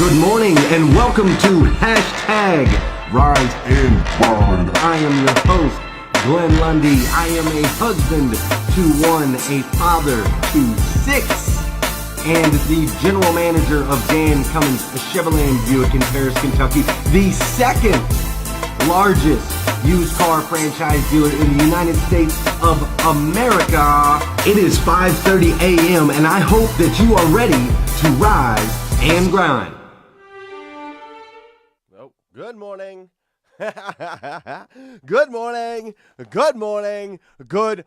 Good morning and welcome to Hashtag Rise and Grind. I am your host, Glenn Lundy. I am a husband to one, a father to six, and the general manager of Dan Cummins Chevrolet Buick in Paris, Kentucky, the second largest used car franchise dealer in the United States of America. It is 5:30 a.m. and I hope that you are ready to rise and grind. Oh, good morning. Good morning. Good morning. Good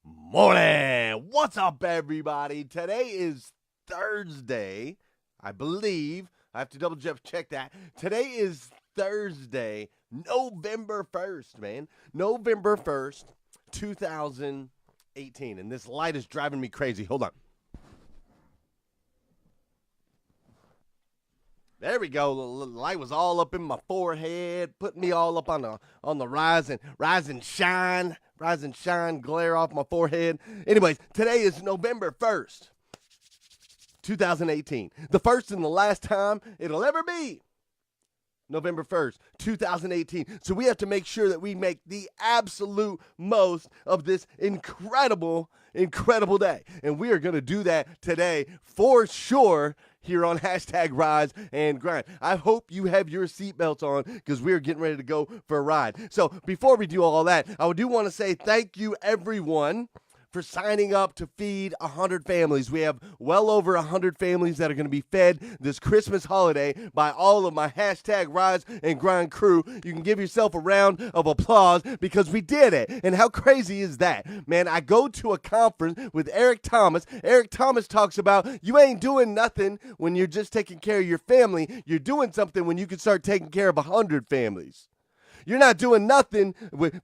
morning. What's up, everybody? Today is Thursday, I believe. I have to double check that. Today is Thursday, November 1st, man. November 1st, 2018. And this light is driving me crazy. Hold on. There we go. The light was all up in my forehead, putting me all up on the rise and shine glare off my forehead. Anyways, today is November 1st, 2018. The first and the last time it'll ever be. November 1st, 2018. So we have to make sure that we make the absolute most of this incredible day. And we are going to do that today for sure here on Hashtag Rise and Grind. I hope you have your seatbelts on because we're getting ready to go for a ride. So before we do all that, I do want to say thank you, everyone, for signing up to feed 100 families. We have well over 100 families that are going to be fed this Christmas holiday by all of my Hashtag Rise and Grind crew. You can give yourself a round of applause because we did it. And how crazy is that? Man, I go to a conference with Eric Thomas. Eric Thomas talks about you ain't doing nothing when you're just taking care of your family. You're doing something when you can start taking care of 100 families. You're not doing nothing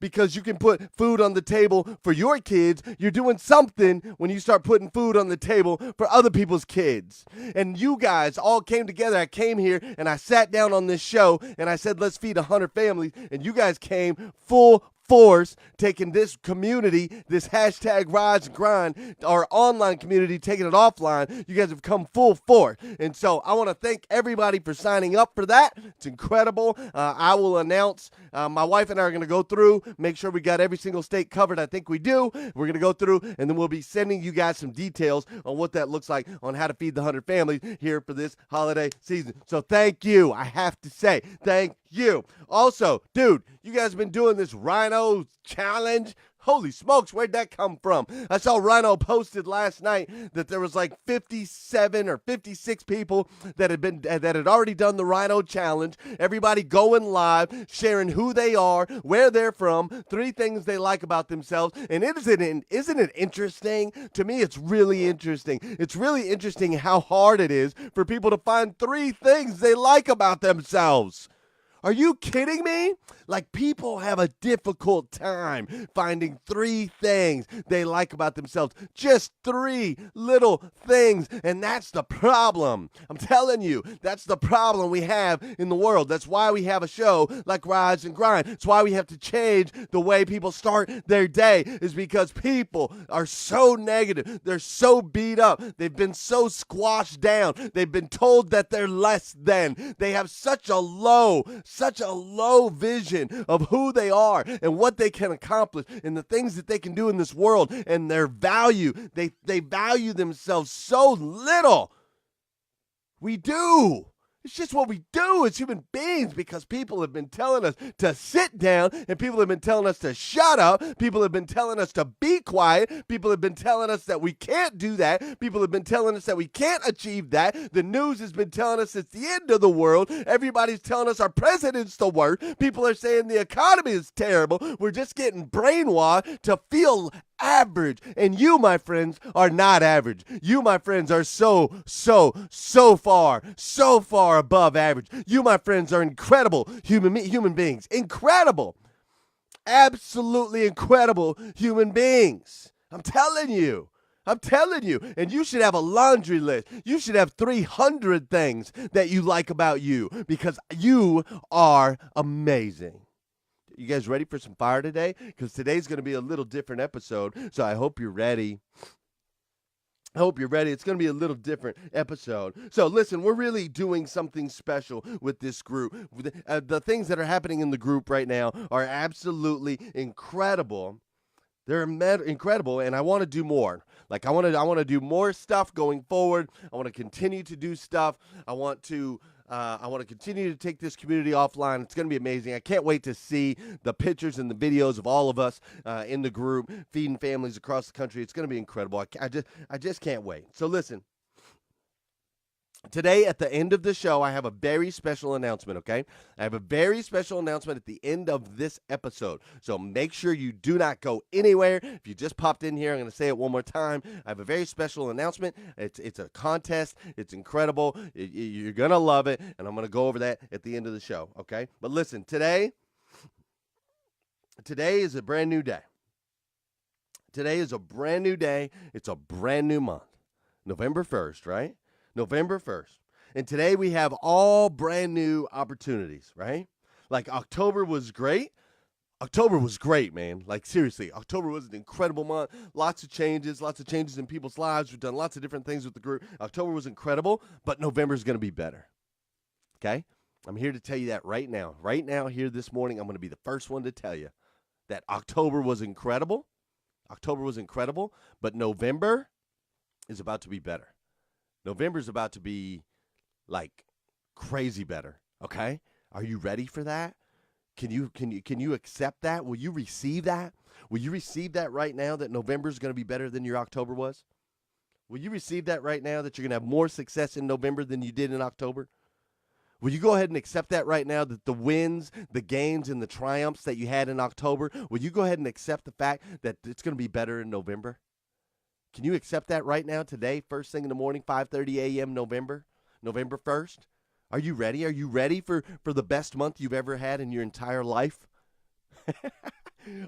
because you can put food on the table for your kids. You're doing something when you start putting food on the table for other people's kids. And you guys all came together. I came here and I sat down on this show and I said, let's feed 100 families. And you guys came full force, taking this community, this Hashtag Rise and Grind, our online community, taking it offline. You guys have come full force. And so I want to thank everybody for signing up for that. It's incredible. I will announce, my wife and I are going to go through, make sure we got every single state covered. I think we do. We're going to go through, and then we'll be sending you guys some details on what that looks like on how to feed the 100 families here for this holiday season. So thank you. I have to say, thank you. Also, dude, you guys have been doing this Rhino challenge. Holy smokes, where'd that come from? I saw Rhino posted last night that there was like 57 or 56 people that had already done the Rhino challenge. Everybody going live, sharing who they are, where they're from, 3 things they like about themselves. And isn't it interesting? To me, it's really interesting. It's really interesting how hard it is for people to find 3 things they like about themselves. Are you kidding me? Like, people have a difficult time finding 3 things they like about themselves. Just 3 little things, and that's the problem. I'm telling you, that's the problem we have in the world. That's why we have a show like Rise and Grind. It's why we have to change the way people start their day, is because people are so negative. They're so beat up. They've been so squashed down. They've been told that they're less than. They have such a low vision of who they are and what they can accomplish and the things that they can do in this world and their value. They value themselves so little. We do. It's just what we do as human beings because people have been telling us to sit down and people have been telling us to shut up. People have been telling us to be quiet. People have been telling us that we can't do that. People have been telling us that we can't achieve that. The news has been telling us it's the end of the world. Everybody's telling us our president's the worst. People are saying the economy is terrible. We're just getting brainwashed to feel average. And you, my friends, are not average. You, my friends, are so far above average. You, my friends, are incredible human beings. Incredible. Absolutely incredible human beings. I'm telling you. And you should have a laundry list. You should have 300 things that you like about you because you are amazing. You guys ready for some fire today? Because today's going to be a little different episode, so I hope you're ready. I hope you're ready. It's going to be a little different episode. So listen, we're really doing something special with this group. The things that are happening in the group right now are absolutely incredible. They're incredible, and I want to do more. Like I want to do more stuff going forward. I want to continue to do stuff. I want to continue to take this community offline. It's going to be amazing. I can't wait to see the pictures and the videos of all of us in the group feeding families across the country. It's going to be incredible. I just can't wait. So listen. Today, at the end of the show, I have a very special announcement, okay? I have a very special announcement at the end of this episode. So make sure you do not go anywhere. If you just popped in here, I'm going to say it one more time. I have a very special announcement. It's a contest. It's incredible. You're going to love it, and I'm going to go over that at the end of the show, okay? But listen, today is a brand new day. Today is a brand new day. It's a brand new month. November 1st, right? November 1st. And today we have all brand new opportunities, right? Like October was great. October was great, man. Like seriously, October was an incredible month. Lots of changes in people's lives. We've done lots of different things with the group. October was incredible, but November is going to be better. Okay? I'm here to tell you that right now. Right now, here this morning, I'm going to be the first one to tell you that October was incredible. October was incredible, but November is about to be better. November's about to be, like, crazy better, okay? Are you ready for that? Can you accept that? Will you receive that? Will you receive that right now that November's going to be better than your October was? Will you receive that right now that you're going to have more success in November than you did in October? Will you go ahead and accept that right now, that the wins, the gains, and the triumphs that you had in October, will you go ahead and accept the fact that it's going to be better in November? Can you accept that right now, today, first thing in the morning, 5:30 a.m. November 1st? Are you ready? Are you ready for the best month you've ever had in your entire life?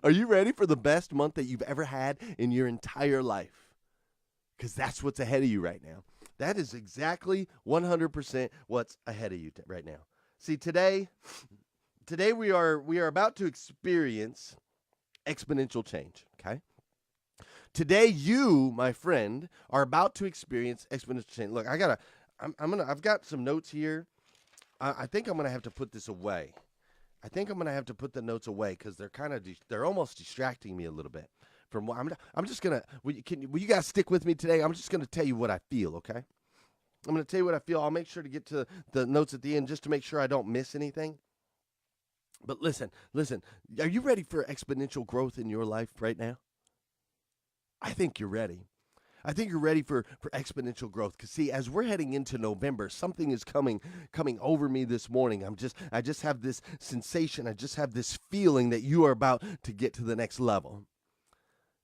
Are you ready for the best month that you've ever had in your entire life? Because that's what's ahead of you right now. That is exactly 100% what's ahead of you right now. See, today we are about to experience exponential change, okay? Today, you, my friend, are about to experience exponential change. Look, I've got some notes here. I think I'm gonna have to put this away. I think I'm gonna have to put the notes away because they're almost distracting me a little bit. From what I'm just gonna. Will you guys stick with me today? I'm just gonna tell you what I feel. Okay. I'm gonna tell you what I feel. I'll make sure to get to the notes at the end just to make sure I don't miss anything. But listen. Are you ready for exponential growth in your life right now? I think you're ready. I think you're ready for exponential growth. Because see, as we're heading into November, something is coming over me this morning. I just have this sensation. I just have this feeling that you are about to get to the next level.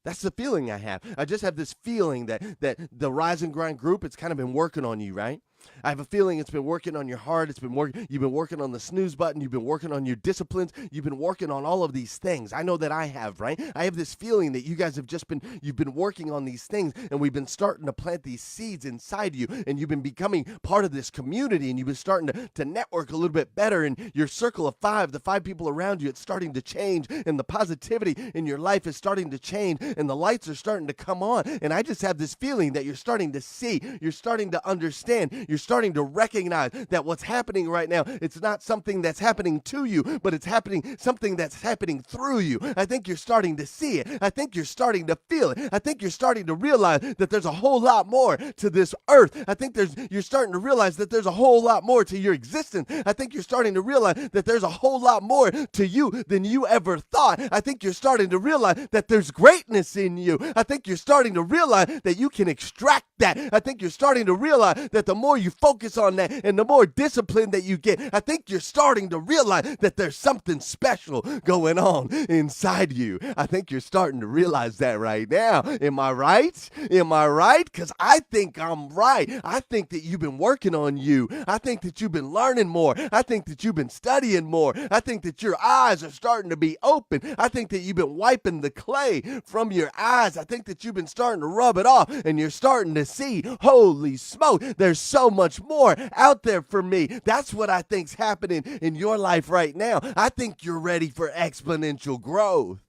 That's the feeling I have. I just have this feeling that the Rise and Grind group, it's kind of been working on you, right? I have a feeling it's been working on your heart. You've been working on the snooze button. You've been working on your disciplines. You've been working on all of these things. I know that I have, right? I have this feeling that you guys you've been working on these things, and we've been starting to plant these seeds inside you, and you've been becoming part of this community, and you've been starting to network a little bit better, and your circle of five, the 5 people around you, it's starting to change, and the positivity in your life is starting to change, and the lights are starting to come on, and I just have this feeling that you're starting to see, you're starting to understand, you're starting to recognize that what's happening right now, it's not something that's happening to you, but it's something that's happening through you. I think you're starting to see it. I think you're starting to feel it. I think you're starting to realize that there's a whole lot more to this earth. I think you're starting to realize that there's a whole lot more to your existence. I think you're starting to realize that there's a whole lot more to you than you ever thought. I think you're starting to realize that there's greatness in you. I think you're starting to realize that you can extract that. I think you're starting to realize that the more you focus on that and the more discipline that you get, I think you're starting to realize that there's something special going on inside you. I think you're starting to realize that right now. Am I right? Am I right? Because I think I'm right. I think that you've been working on you. I think that you've been learning more. I think that you've been studying more. I think that your eyes are starting to be open. I think that you've been wiping the clay from your eyes. I think that you've been starting to rub it off and you're starting to see, holy smoke, there's so much more out there for me. That's what I think's happening in your life right now. I think you're ready for exponential growth.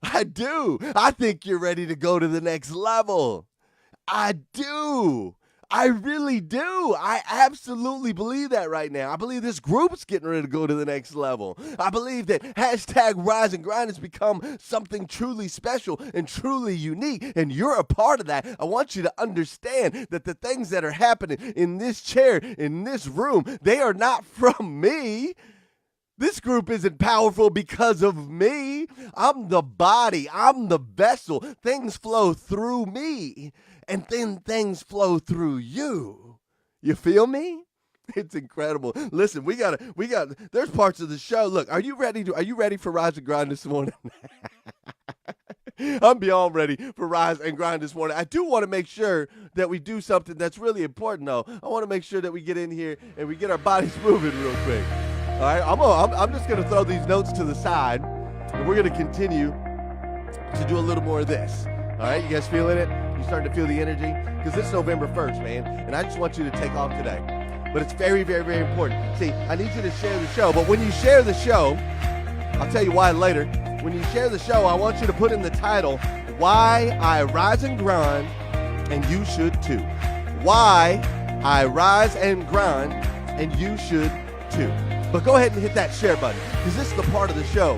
I do. I think you're ready to go to the next level. I do. I really do. I absolutely believe that right now. I believe this group's getting ready to go to the next level. I believe that hashtag Rise and Grind has become something truly special and truly unique, and you're a part of that. I want you to understand that the things that are happening in this chair, in this room, they are not from me. This group isn't powerful because of me. I'm the body. I'm the vessel. Things flow through me, and then things flow through you. You feel me? It's incredible. Listen, we got there's parts of the show. Look, are you ready for Rise and Grind this morning? I'm beyond ready for Rise and Grind this morning. I do want to make sure that we do something that's really important, though. I want to make sure that we get in here and we get our bodies moving real quick. All right, I'm just going to throw these notes to the side, and we're going to continue to do a little more of this. All right, you guys feeling it? You starting to feel the energy? Because it's November 1st, man, and I just want you to take off today. But it's very, very, very important. See, I need you to share the show, but when you share the show, I'll tell you why later. When you share the show, I want you to put in the title, Why I Rise and Grind, and you should too. Why I Rise and Grind, and you should too. But go ahead and hit that share button, because this is the part of the show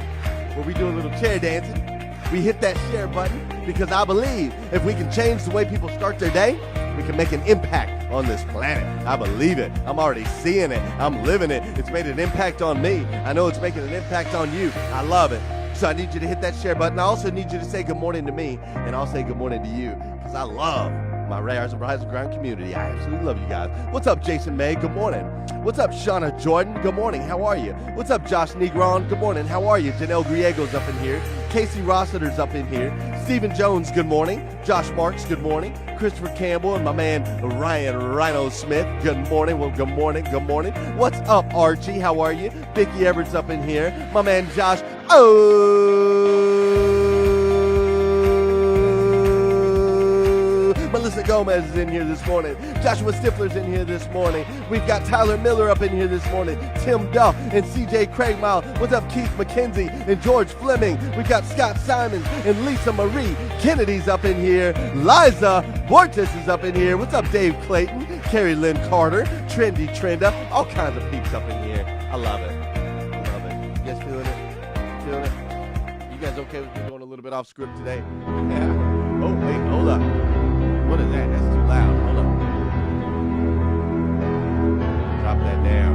where we do a little chair dancing. We hit that share button because I believe if we can change the way people start their day, we can make an impact on this planet. I believe it. I'm already seeing it. I'm living it. It's made an impact on me. I know it's making an impact on you. I love it. So I need you to hit that share button. I also need you to say good morning to me, and I'll say good morning to you, because I love my Rise and Grind community. I absolutely love you guys. What's up, Jason May? Good morning. What's up, Shauna Jordan? Good morning. How are you? What's up, Josh Negron? Good morning. How are you? Janelle Griego's up in here. Casey Rossiter's up in here. Stephen Jones, good morning. Josh Marks, good morning. Christopher Campbell and my man Ryan Rhino Smith, good morning. Well, good morning. Good morning. What's up, Archie? How are you? Vicki Everett's up in here. My man Josh. Melissa Gomez is in here this morning. Joshua Stifler's in here this morning. We've got Tyler Miller up in here this morning. Tim Duff and CJ Craigmile. What's up, Keith McKenzie and George Fleming? We've got Scott Simons and Lisa Marie. Kennedy's up in here. Liza Bortis is up in here. What's up, Dave Clayton? Carrie Lynn Carter. Trendy Trenda. All kinds of peeps up in here. I love it. I love it. You guys feeling it? Feeling it? You guys okay with me going a little bit off script today? Yeah. Oh, wait, hold up. What is that? That's too loud. Hold on. Drop that down.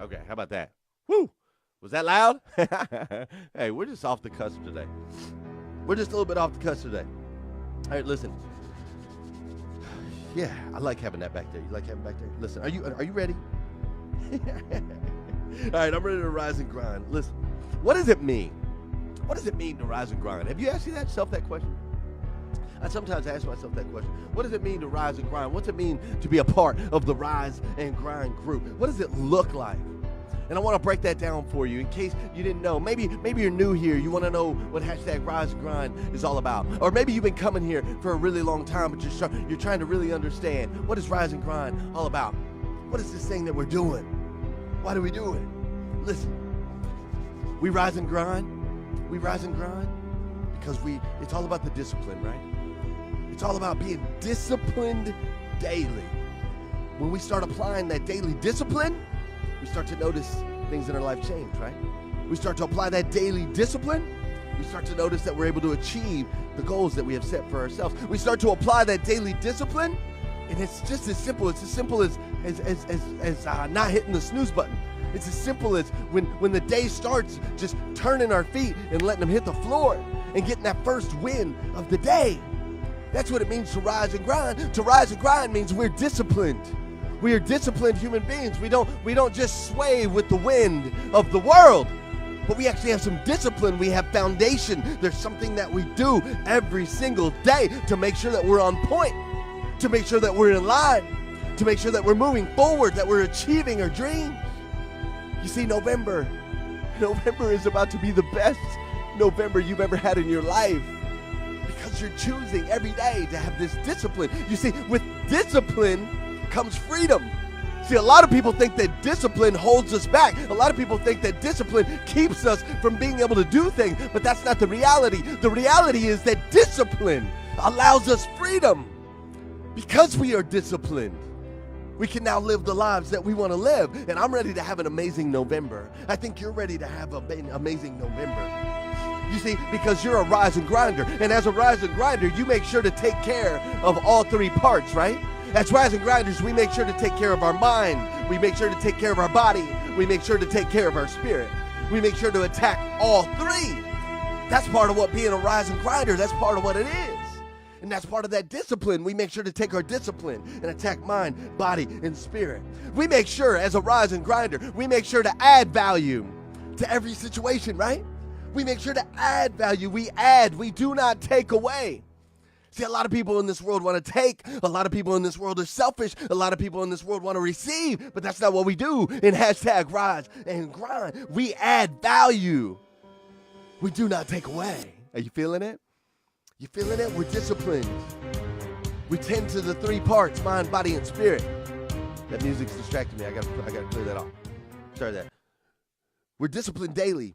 Okay, how about that? Woo! Was that loud? Hey, we're just off the cusp today. We're just a little bit off the cusp today. All right, listen. Yeah, I like having that back there. You like having back there? Listen, are you ready? All right, I'm ready to rise and grind. Listen, what does it mean? What does it mean to rise and grind? Have you asked yourself that question? I sometimes ask myself that question. What does it mean to rise and grind? What's it mean to be a part of the Rise and Grind group? What does it look like? And I want to break that down for you in case you didn't know. Maybe you're new here. You want to know what hashtag Rise and Grind is all about. Or maybe you've been coming here for a really long time, but you're trying to really understand, what is Rise and Grind all about? What is this thing that we're doing? Why do we do it? Listen, we rise and grind. We rise and grind because it's all about the discipline, right? It's all about being disciplined daily. When we start applying that daily discipline, we start to notice things in our life change, right? We start to apply that daily discipline. We start to notice that we're able to achieve the goals that we have set for ourselves. We start to apply that daily discipline, and it's just as simple. It's as simple as not hitting the snooze button. It's as simple as when the day starts, just turning our feet and letting them hit the floor and getting that first win of the day. That's what it means to rise and grind. To rise and grind means we're disciplined. We are disciplined human beings. We don't just sway with the wind of the world, but we actually have some discipline. We have foundation. There's something that we do every single day to make sure that we're on point, to make sure that we're in line, to make sure that we're moving forward, that we're achieving our dreams. You see, November is about to be the best November you've ever had in your life, because you're choosing every day to have this discipline. You see, with discipline comes freedom. See, a lot of people think that discipline holds us back. A lot of people think that discipline keeps us from being able to do things, but that's not the reality. The reality is that discipline allows us freedom. Because we are disciplined, we can now live the lives that we want to live. And I'm ready to have an amazing November. I think you're ready to have an amazing November. You see, because you're a rise and grinder. And as a rise and grinder, you make sure to take care of all three parts, right? As rise and grinders, we make sure to take care of our mind. We make sure to take care of our body. We make sure to take care of our spirit. We make sure to attack all three. That's part of what being a rise and grinder, that's part of what it is. And that's part of that discipline. We make sure to take our discipline and attack mind, body, and spirit. We make sure, as a rise and grinder, we make sure to add value to every situation, right? We make sure to add value. We add. We do not take away. See, a lot of people in this world want to take. A lot of people in this world are selfish. A lot of people in this world want to receive. But that's not what we do in hashtag rise and grind. We add value. We do not take away. Are you feeling it? You feeling it? We're disciplined. We tend to the three parts, mind, body, and spirit. That music's distracting me. I gotta clear that off. Sorry that. We're disciplined daily.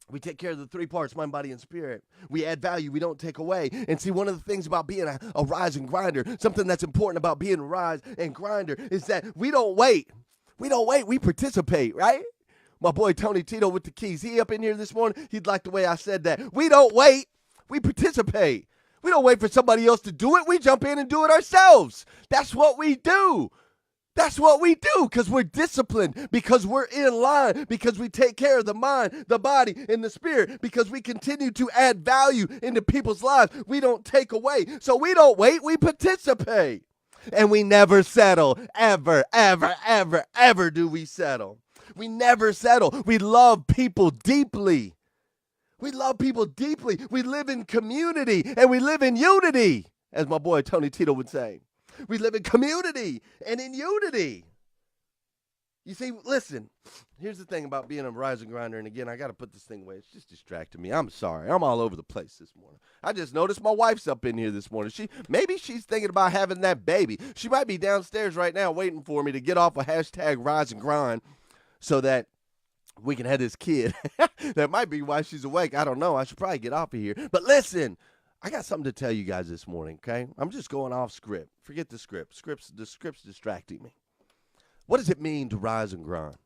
We take care of the three parts, mind, body, and spirit. We add value. We don't take away. And see, one of the things about being a rise and grinder, something that's important about being a rise and grinder is that we don't wait. We don't wait. We participate, right? My boy Tony Tito with the keys. He up in here this morning. He'd like the way I said that. We don't wait. We participate. We don't wait for somebody else to do it. We jump in and do it ourselves. That's what we do. That's what we do because we're disciplined, because we're in line, because we take care of the mind, the body, and the spirit, because we continue to add value into people's lives. We don't take away. So we don't wait. We participate. And we never settle. Ever, ever, ever, ever do we settle. We never settle. We love people deeply. We love people deeply. We live in community and we live in unity, as my boy Tony Tito would say. We live in community and in unity. You see, listen, here's the thing about being a rise and grinder. And again, I got to put this thing away. It's just distracting me. I'm sorry. I'm all over the place this morning. I just noticed my wife's up in here this morning. Maybe she's thinking about having that baby. She might be downstairs right now waiting for me to get off a hashtag rise and grind so that we can have this kid. That might be why she's awake. I don't know. I should probably get off of here. But listen, I got something to tell you guys this morning, okay? I'm just going off script. Forget the script. The script's distracting me. What does it mean to rise and grind?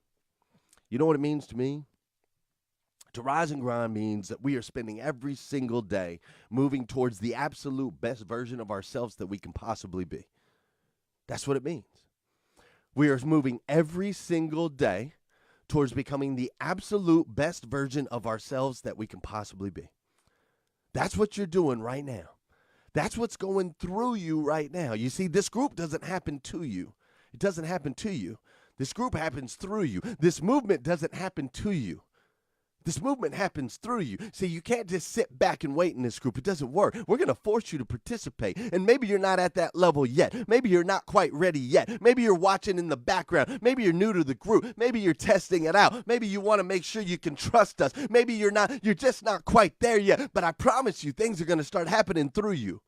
You know what it means to me? To rise and grind means that we are spending every single day moving towards the absolute best version of ourselves that we can possibly be. That's what it means. We are moving every single day towards becoming the absolute best version of ourselves that we can possibly be. That's what you're doing right now. That's what's going through you right now. You see, this group doesn't happen to you. It doesn't happen to you. This group happens through you. This movement doesn't happen to you. This movement happens through you. See, you can't just sit back and wait in this group. It doesn't work. We're going to force you to participate. And maybe you're not at that level yet. Maybe you're not quite ready yet. Maybe you're watching in the background. Maybe you're new to the group. Maybe you're testing it out. Maybe you want to make sure you can trust us. Maybe you're just not quite there yet. But I promise you, things are going to start happening through you.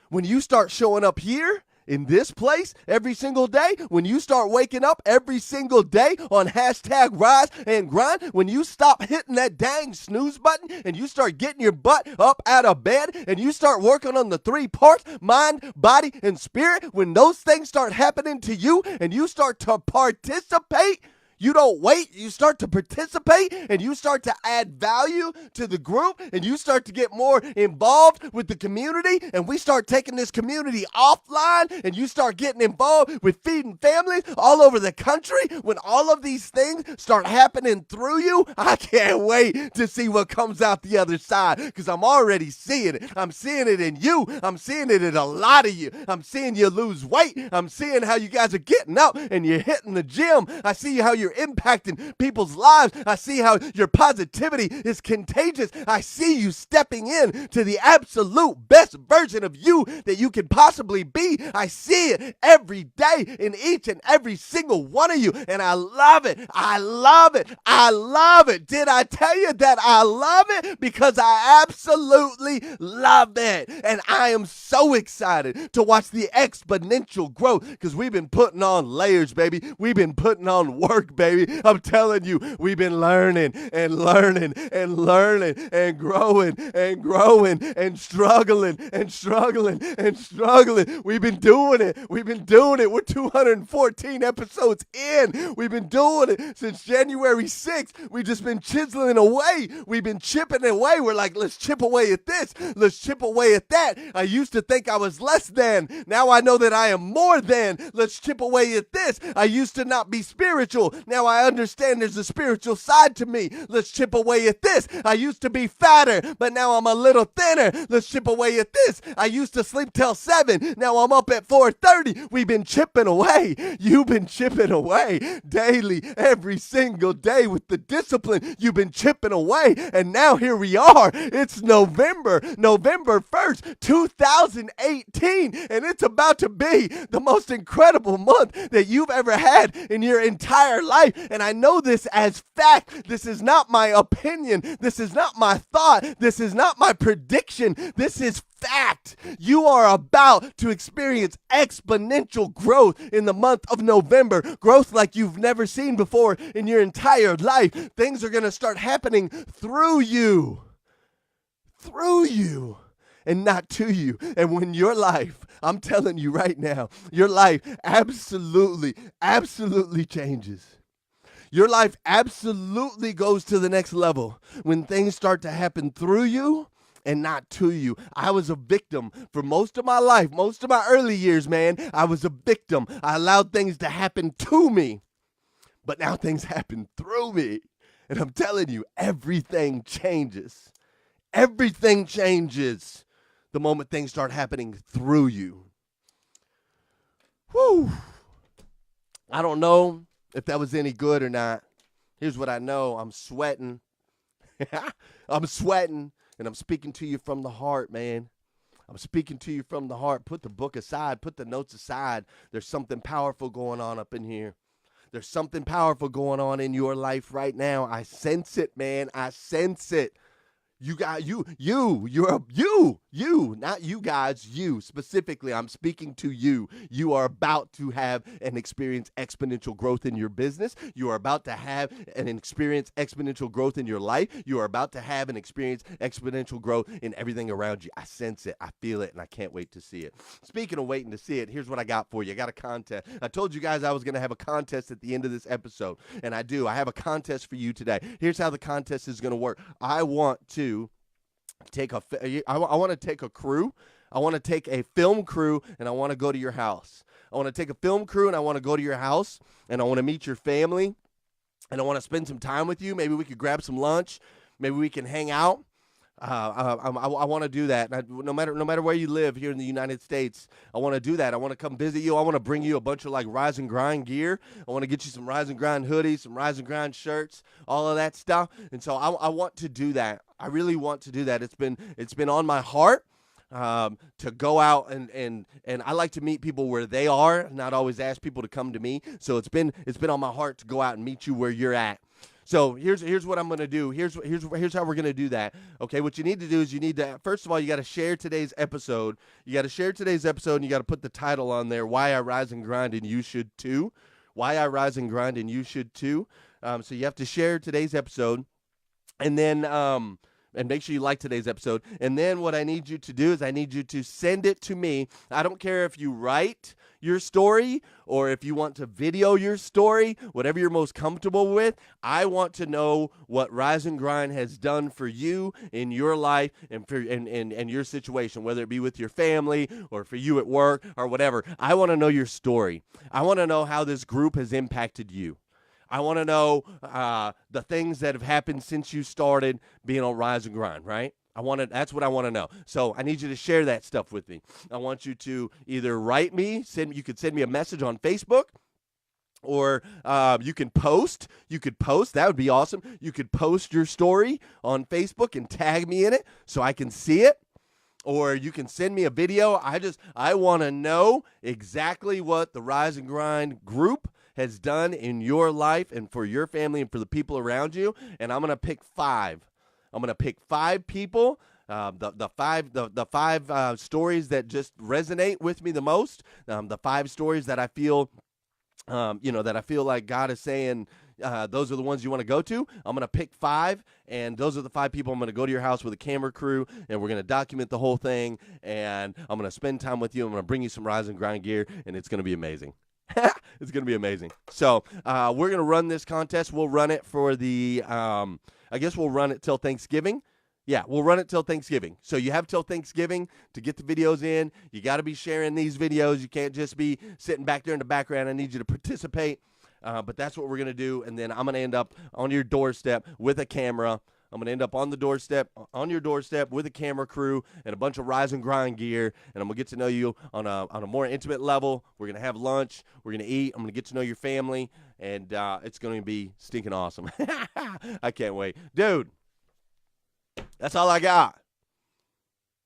When you start showing up here, in this place every single day, when you start waking up every single day on hashtag rise and grind, when you stop hitting that dang snooze button and you start getting your butt up out of bed and you start working on the three parts, mind, body, and spirit, when those things start happening to you and you start to participate, you don't wait, you start to participate and you start to add value to the group and you start to get more involved with the community and we start taking this community offline and you start getting involved with feeding families all over the country. When all of these things start happening through you, I can't wait to see what comes out the other side because I'm already seeing it. I'm seeing it in you. I'm seeing it in a lot of you. I'm seeing you lose weight. I'm seeing how you guys are getting up and you're hitting the gym. I see how you're you're impacting people's lives. I see how your positivity is contagious. I see you stepping in to the absolute best version of you that you can possibly be. I see it every day in each and every single one of you, and I love it. I love it. I love it. Did I tell you that I love it? Because I absolutely love it. And I am so excited to watch the exponential growth because we've been putting on layers, baby. We've been putting on work, baby. I'm telling you, we've been learning and learning and learning and growing and struggling and struggling and struggling. We've been doing it. We've been doing it. We're 214 episodes in. We've been doing it since January 6th. We've just been chiseling away. We've been chipping away. We're like, let's chip away at this. Let's chip away at that. I used to think I was less than. Now I know that I am more than. Let's chip away at this. I used to not be spiritual. Now I understand there's a spiritual side to me. Let's chip away at this. I used to be fatter, but now I'm a little thinner. Let's chip away at this. I used to sleep till 7. Now I'm up at 4:30. We've been chipping away. You've been chipping away daily, every single day with the discipline. You've been chipping away, and now here we are. It's November 1st, 2018, and it's about to be the most incredible month that you've ever had in your entire life. And I know this as fact. This is not my opinion. This is not my thought. This is not my prediction. This is fact. You are about to experience exponential growth in the month of November. Growth like you've never seen before in your entire life. Things are going to start happening through you. Through you. And not to you. And when your life, I'm telling you right now, your life absolutely changes. Your life absolutely goes to the next level when things start to happen through you and not to you. I was a victim for most of my life, most of my early years, man. I was a victim. I allowed things to happen to me, but now things happen through me. And I'm telling you, everything changes. Everything changes the moment things start happening through you. Whew. I don't know if that was any good or not. Here's what I know. I'm sweating. I'm sweating, and I'm speaking to you from the heart, man. I'm speaking to you from the heart. Put the book aside. Put the notes aside. There's something powerful going on up in here. There's something powerful going on in your life right now. I sense it, man. I sense it. You got you, not you guys, you specifically. I'm speaking to you. You are about to have and experience exponential growth in your business. You are about to have and experience exponential growth in your life. You are about to have and experience exponential growth in everything around you. I sense it. I feel it, and I can't wait to see it. Speaking of waiting to see it, here's what I got for you. I got a contest. I told you guys I was going to have a contest at the end of this episode, and I do. I have a contest for you today. Here's how the contest is going to work. I want to take I want to take a crew. I want to take a film crew, and I want to go to your house. I want to take a film crew, and I want to go to your house, and I want to meet your family, and I want to spend some time with you. Maybe we could grab some lunch. Maybe we can hang out. I want to do that. No matter where you live here in the United States, I want to do that. I want to come visit you. I want to bring you a bunch of like Rise and Grind gear. I want to get you some Rise and Grind hoodies, some Rise and Grind shirts, all of that stuff. And so I want to do that. I really want to do that. It's been on my heart to go out and I like to meet people where they are, not always ask people to come to me. So it's been on my heart to go out and meet you where you're at. So here's what I'm going to do. Here's how we're going to do that. Okay, what you need to do is you need to, first of all, you got to share today's episode. You got to share today's episode, and you got to put the title on there, Why I Rise and Grind and You Should Too. Why I Rise and Grind and You Should Too. So you have to share today's episode, and then and make sure you like today's episode. And then what I need you to do is I need you to send it to me. I don't care if you write your story or if you want to video your story, whatever you're most comfortable with. I want to know what Rise and Grind has done for you in your life and for and your situation, whether it be with your family or for you at work or whatever. I want to know your story. I want to know how this group has impacted you. I want to know the things that have happened since you started being on Rise and Grind, right? That's what I want to know. So I need you to share that stuff with me. I want you to either write me, you could send me a message on Facebook, Or you can post. You could post. That would be awesome. You could post your story on Facebook and tag me in it so I can see it. Or you can send me a video. I want to know exactly what the Rise and Grind group has done in your life and for your family and for the people around you. And I'm going to pick 5. I'm going to pick 5 people. The five stories that just resonate with me the most. The 5 stories that I feel that I feel like God is saying, those are the ones you want to go to. I'm going to pick 5, and those are the 5 people. I'm going to go to your house with a camera crew, and we're going to document the whole thing, and I'm going to spend time with you. I'm going to bring you some Rise and Grind gear, and it's going to be amazing. It's going to be amazing. So we're going to run this contest. We'll run it for I guess we'll run it till Thanksgiving. Yeah, we'll run it till Thanksgiving. So you have till Thanksgiving to get the videos in. You got to be sharing these videos. You can't just be sitting back there in the background. I need you to participate. But that's what we're going to do. And then I'm going to end up on your doorstep with a camera. I'm going to end up on your doorstep with a camera crew and a bunch of Rise and Grind gear. And I'm going to get to know you on a more intimate level. We're going to have lunch. We're going to eat. I'm going to get to know your family. And it's going to be stinking awesome. I can't wait. Dude. That's all I got.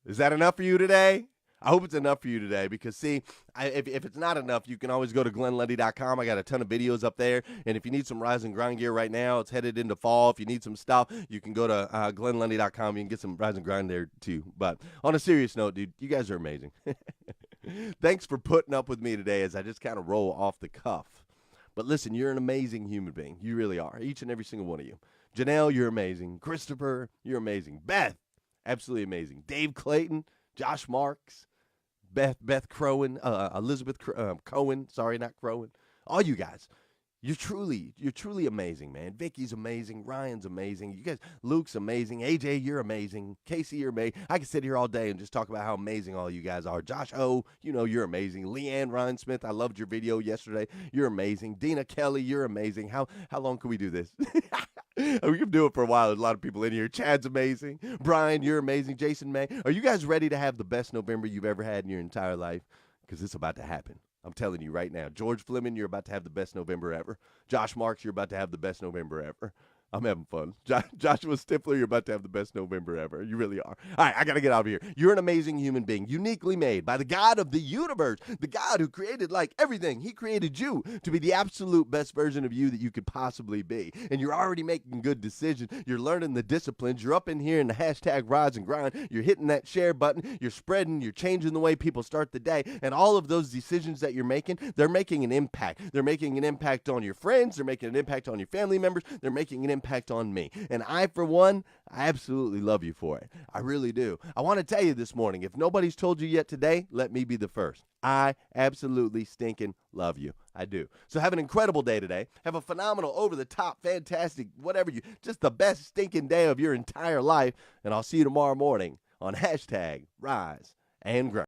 Is that enough for you today? I hope it's enough for you today because, see, if it's not enough, you can always go to GlennLundy.com. I got a ton of videos up there. And if you need some Rise and Grind gear right now, it's headed into fall. If you need some stuff, you can go to GlennLundy.com. You can get some Rise and Grind there, too. But on a serious note, dude, you guys are amazing. Thanks for putting up with me today as I just kind of roll off the cuff. But listen, you're an amazing human being. You really are, each and every single one of you. Janelle, you're amazing. Christopher, you're amazing. Beth, absolutely amazing. Dave Clayton, Josh Marks, Beth Crowan, Elizabeth Cohen. Sorry, not Crowan. All you guys, you're truly amazing, man. Vicky's amazing. Ryan's amazing. You guys, Luke's amazing. AJ, you're amazing. Casey, you're amazing. I can sit here all day and just talk about how amazing all you guys are. Josh O, you're amazing. Leanne Ryan Smith, I loved your video yesterday. You're amazing. Dina Kelly, you're amazing. How long can we do this? We can do it for a while. There's a lot of people in here. Chad's amazing. Brian, you're amazing. Jason May. Are you guys ready to have the best November you've ever had in your entire life? Because it's about to happen. I'm telling you right now. George Fleming, you're about to have the best November ever. Josh Marks, you're about to have the best November ever. I'm having fun. Joshua Stifler, you're about to have the best November ever. You really are. All right, I got to get out of here. You're an amazing human being, uniquely made by the God of the universe, the God who created everything. He created you to be the absolute best version of you that you could possibly be. And you're already making good decisions. You're learning the disciplines. You're up in here in the hashtag Rise and Grind. You're hitting that share button. You're spreading. You're changing the way people start the day. And all of those decisions that you're making, they're making an impact. They're making an impact on your friends. They're making an impact on your family members. They're making an impact on me. And I, for one, I absolutely love you for it. I really do. I want to tell you this morning, if nobody's told you yet today, let me be the first. I absolutely stinking love you. I do. So have an incredible day today. Have a phenomenal, over-the-top, fantastic, just the best stinking day of your entire life. And I'll see you tomorrow morning on hashtag Rise and Grind.